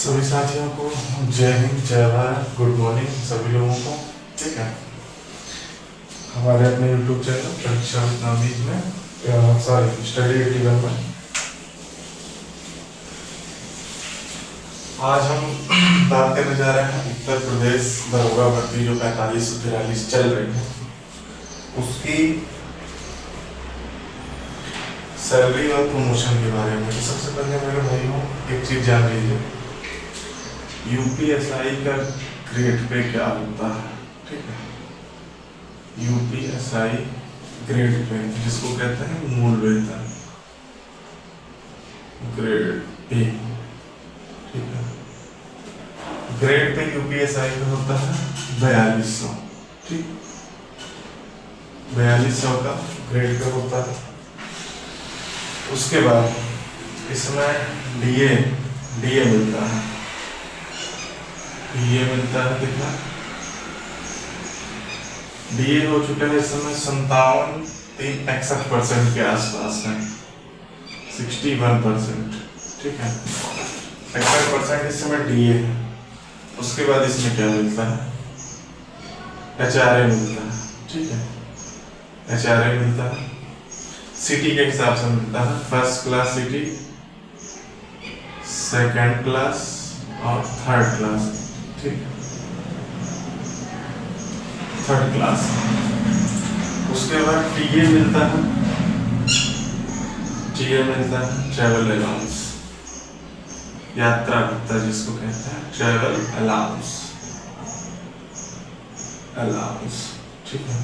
सभी साथियों को जय हिंद, जय भारत, गुड मॉर्निंग सभी लोगों को। ठीक है, हमारे अपने यूट्यूब चैनल परीक्षा नावीज में सॉरी स्टडी 81 में आज हम बात करने जा रहे हैं उत्तर प्रदेश दरोगा भर्ती जो 4543 चल रही है उसकी सैलरी और प्रमोशन के बारे में। सबसे पहले मेरे भाइयों एक चीज जान लीजिए, यूपीएसआई का ग्रेड पे क्या होता है। ठीक है, यूपीएसआई ग्रेड पे जिसको कहते हैं मूल वेतन, ग्रेड पे। ठीक है, ग्रेड पे यूपीएसआई का होता है 4200। ठीक, 4200 का ग्रेड पे होता है। उसके बाद इसमें डीए मिलता है। डीए मिलता है कितना? डीए हो चुका है इस समय 57.61% के आसपास है, 61%। ठीक है, 61% इस समय डीए है। उसके बाद इसमें क्या मिलता है? एचआरए मिलता है। ठीक है, एचआरए मिलता है सिटी के हिसाब से मिलता है। First class city, second class और थर्ड क्लास। ठीक, थर्ड क्लास। उसके बाद टीए मिलता है, टीए मिलता है ट्रैवल अलाउंस, यात्रा भत्ता जिसको कहते हैं, ट्रैवल अलाउंस, अलाउंस। ठीक है,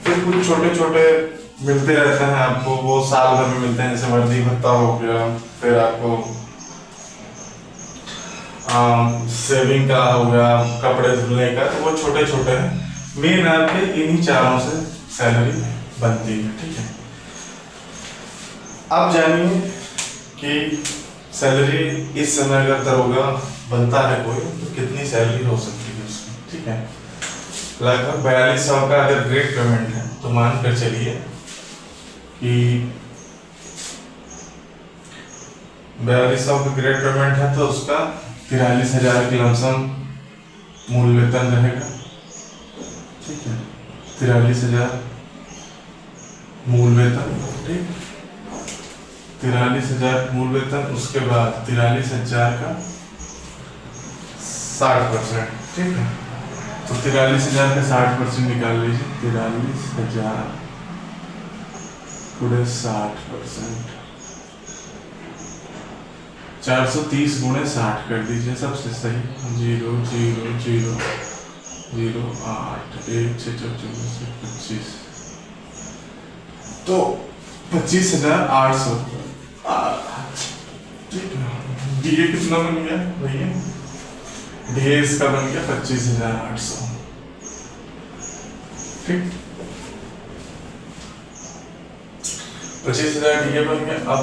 फिर कुछ छोटे छोटे मिलते रहते हैं आपको, वो साल भर में मिलते हैं, जैसे वर्दी भत्ता हो गया, फिर आपको सेविंग का हो गया, कपड़े धुलने का, तो वो छोटे छोटे हैं। मेन आपके इन्हीं चारों से सैलरी बनती है। ठीक है, अब जानिए कि सैलरी इस समय अगर दरोगा बनता है कोई तो कितनी सैलरी हो सकती है उसकी। ठीक है, लगभग 4200 का अगर ग्रेड पेमेंट है तो मान कर चलिए कि 4200 का ग्रेड पेमेंट है तो उसका 43,000 की लमसम मूल वेतन रहेगा। ठीक है, 43,000 मूल वेतन। ठीक, 43,000 मूल वेतन। उसके बाद 43,000 का 60%। ठीक है, तो 43,000 का 60% निकाल लीजिए। 43,000 गुणे 60%, 430 गुणे 60 कर दीजिए, सबसे सही। 0,0,0,0,08,1,6,24,25 तो 25,800। ठीक है, डीए कितना बन गया भैया? डीए इसका बन गया 25,800। ठीक, 25,000 डीए बन गया। अब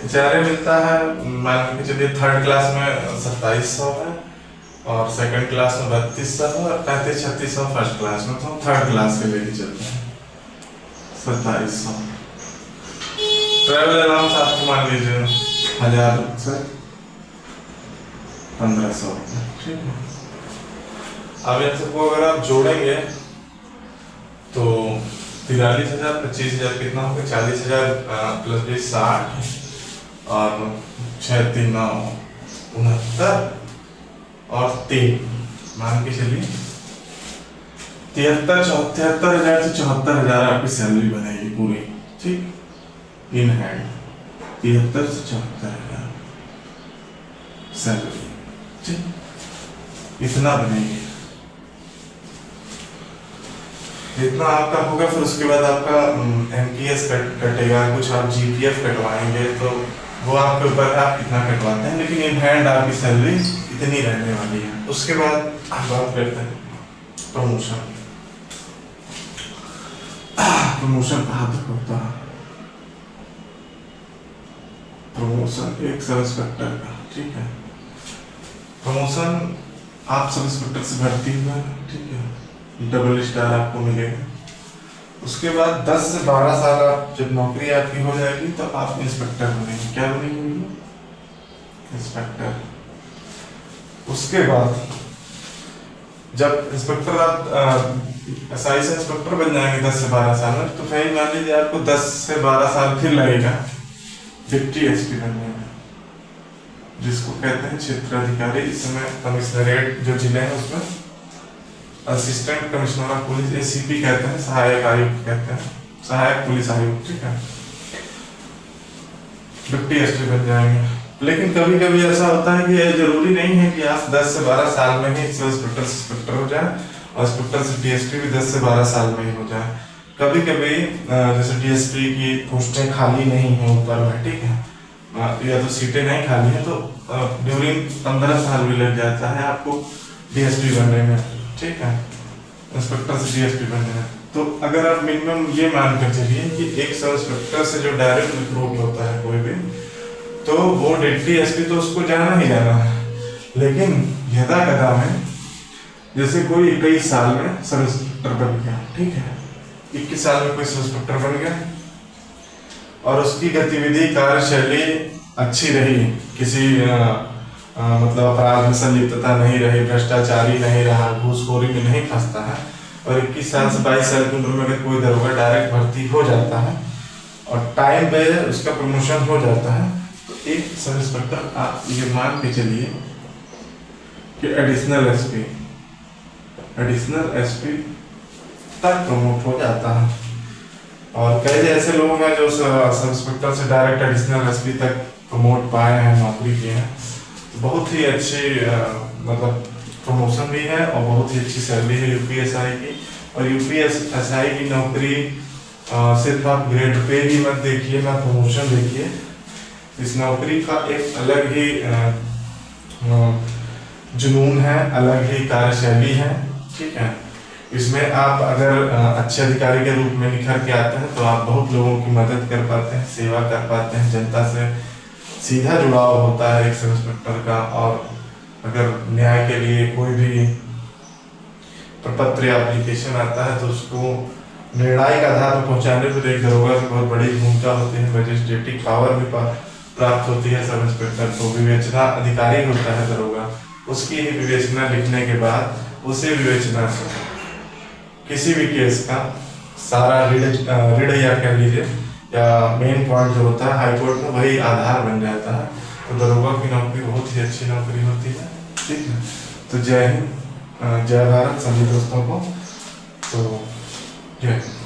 एचआरए मिलता है, मान के चलिए थर्ड क्लास में 2700 है और सेकंड क्लास में 3200 है और 35-3600 फर्स्ट क्लास में। तो थर्ड क्लास के लेके चलते हैं 2700। ट्रैवल अलाउंस आपको मान लीजिए 1000 से 1500। ठीक है, अब इन सबको अगर आप जोड़ेंगे तो 43,000 25,000 कितना होगा? 40,000 प्लस 20 60 और 6 3 9 69 और 3 मान के चलिए 73,000 से 74,000 आपकी सैलरी बनेगी पूरी। ठीक, इन हैंड 73 से 74,000 सैलरी। ठीक, इतना बनेगी, इतना आपका होगा। फिर उसके बाद आपका एमपीएस कटेगा, कुछ आप जीपीएफ कटवाएंगे तो वो आपके ऊपर है आप कितना कटवाते हैं, लेकिन इन हैंड आपकी सैलरी इतनी रहने वाली है। उसके बाद हम बात करते हैं प्रमोशन। प्रमोशन कहाँ तक होता है? प्रमोशन एक सब इंस्पेक्टर का। ठीक है, प्रमोशन आप सब इंस्पेक्टर से भर्ती हुआ। ठीक है, डबल स्टार आपको मिलेगा। उसके बाद 10 से 12 साल आप जब नौकरी आपकी हो जाएगी तो आप इंस्पेक्टर बनेंगे। क्या बनेंगे? इंस्पेक्टर। उसके बाद जब इंस्पेक्टर आप एसआई से इंस्पेक्टर बन जाएंगे 10 से 12 साल में, तो फिर मान लीजिए आपको 10 से 12 साल फिर लगेगा डिप्टी एसपी बनने में, जिसको कहते हैं क्षेत्राधिकारी। इस समय कमिश्नरेट जो जिले हैं उसमें assistant commissioner of police, ACP कहते हैं, सहायक आयुक्त कहते हैं, सहायक पुलिस आयुक्त, ठीक है, डिप्टी एसपी बन जाएंगे। लेकिन कभी कभी ऐसा होता है कि ये जरूरी नहीं है कि आप 10 से 12 साल में ही इंस्पेक्टर से इंस्पेक्टर हो जाए, और इंस्पेक्टर से डीएसपी भी 10 से 12 साल में ही हो जाए। कभी कभी जैसे डीएसपी की पोस्टें खाली नहीं है ऊपर में, ठीक है, या तो सीटें नहीं खाली है, तो ड्यूरिंग 15 साल भी लग जाता है आपको डीएसपी बनने में, ठीक है, इंस्पेक्टर से डीएसपी बनने में। तो अगर आप मिनिमम ये मान कर चलिए कि एक सब इंस्पेक्टर से जो डायरेक्ट रिक्रूट होता है कोई भी, तो वो डिप्टी एसपी तो उसको जाना ही जाना है। लेकिन यदा कदा में जैसे कोई 21 साल में सब इंस्पेक्टर बन गया, ठीक है, 21 साल में कोई सब इंस्पेक्टर बन गया और उसकी गतिविधि कार्यशैली अच्छी रही, किसी मतलब अपराध में संलिप्तता नहीं रही, भ्रष्टाचारी नहीं रहा, घूसखोरी में नहीं फंसता है, और 21 साल से 22 साल की उम्र में अगर कोई दरोगा डायरेक्ट भर्ती हो जाता है और टाइम पे उसका प्रमोशन हो जाता है, तो एक सब इंस्पेक्टर आप ये मान के चलिए कि एडिशनल एसपी तक प्रमोट हो जाता है। और कई ऐसे लोग हैं जो सब इंस्पेक्टर से डायरेक्ट एडिशनल एसपी तक प्रमोट पाए हैं, नौकरी किए हैं, तो बहुत ही अच्छी मतलब प्रमोशन भी है और बहुत ही अच्छी सैलरी है यूपीएसआई की। और यूपीएसआई की नौकरी सिर्फ आप ग्रेड पे ही मत देखिए, ना प्रमोशन देखिए, इस नौकरी का एक अलग ही जुनून है, अलग ही कार्यशैली है, ठीक है। इसमें आप अगर अच्छे अधिकारी के रूप में निखर के आते हैं तो आप बहुत लोगों की मदद कर पाते हैं, सेवा कर पाते हैं, जनता से सीधा जुड़ाव होता है एक सब इंस्पेक्टर का। और अगर न्याय के लिए कोई भी प्रपत्र या एप्लीकेशन आता है तो उसको निर्णायक आधार पर पहुंचाने पर एक दरोगा की बहुत बड़ी भूमिका होती है, मैजिस्ट्रेटिव पावर भी प्राप्त होती है सब इंस्पेक्टर को। विवेचना अधिकारी होता है दरोगा, उसकी ही विवेचना लिखने के बाद उसी विवेचना से किसी भी केस का सारा रीड या कह लीजिए या मेन पॉइंट जो होता है हाई कोर्ट में, वही आधार बन जाता है। तो दरोगा की नौकरी बहुत ही अच्छी नौकरी होती है, ठीक है। तो जय हिंद, जय भारत सभी दोस्तों को, तो जय हिंद।